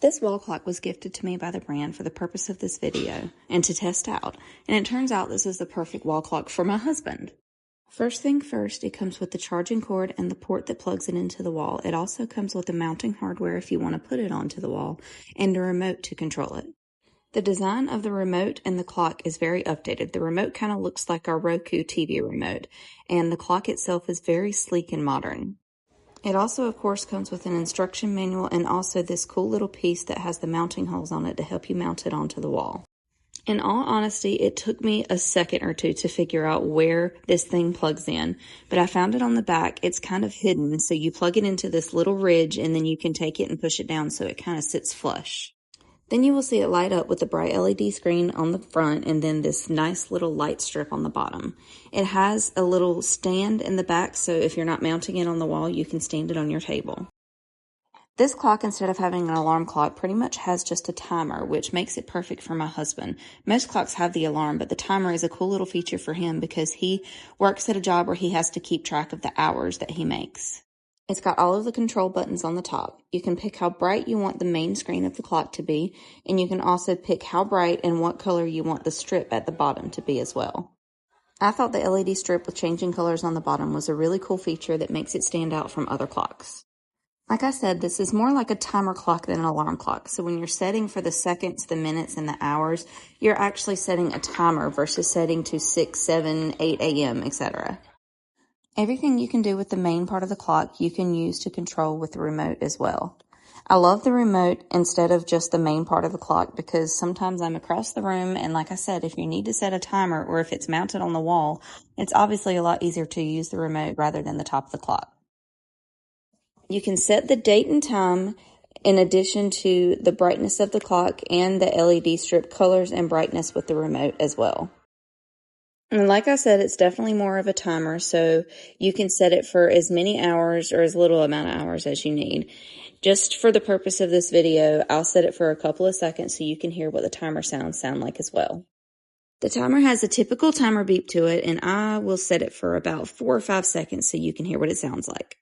This wall clock was gifted to me by the brand for the purpose of this video and to test out, and it turns out this is the perfect wall clock for my husband. First thing first, it comes with the charging cord and the port that plugs it into the wall. It also comes with the mounting hardware if you want to put it onto the wall, and a remote to control it. The design of the remote and the clock is very updated. The remote kind of looks like our Roku TV remote, and the clock itself is very sleek and modern. It also, of course, comes with an instruction manual and also this cool little piece that has the mounting holes on it to help you mount it onto the wall. In all honesty, it took me a second or two to figure out where this thing plugs in, but I found it on the back. It's kind of hidden, so you plug it into this little ridge and then you can take it and push it down so it kind of sits flush. Then you will see it light up with a bright LED screen on the front and then this nice little light strip on the bottom. It has a little stand in the back, so if you're not mounting it on the wall, you can stand it on your table. This clock, instead of having an alarm clock, pretty much has just a timer, which makes it perfect for my husband. Most clocks have the alarm, but the timer is a cool little feature for him because he works at a job where he has to keep track of the hours that he makes. It's got all of the control buttons on the top. You can pick how bright you want the main screen of the clock to be, and you can also pick how bright and what color you want the strip at the bottom to be as well. I thought the LED strip with changing colors on the bottom was a really cool feature that makes it stand out from other clocks. Like I said, this is more like a timer clock than an alarm clock. So when you're setting for the seconds, the minutes, and the hours, you're actually setting a timer versus setting to 6, 7, 8 a.m., etc. Everything you can do with the main part of the clock, you can use to control with the remote as well. I love the remote instead of just the main part of the clock because sometimes I'm across the room, and like I said, if you need to set a timer or if it's mounted on the wall, it's obviously a lot easier to use the remote rather than the top of the clock. You can set the date and time in addition to the brightness of the clock and the LED strip colors and brightness with the remote as well. And like I said, it's definitely more of a timer, so you can set it for as many hours or as little amount of hours as you need. Just for the purpose of this video, I'll set it for a couple of seconds so you can hear what the timer sounds sound like as well. The timer has a typical timer beep to it, and I will set it for about 4 or 5 seconds so you can hear what it sounds like.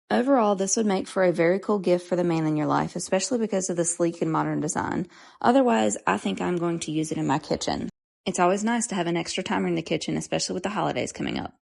Overall, this would make for a very cool gift for the man in your life, especially because of the sleek and modern design. Otherwise, I think I'm going to use it in my kitchen. It's always nice to have an extra timer in the kitchen, especially with the holidays coming up.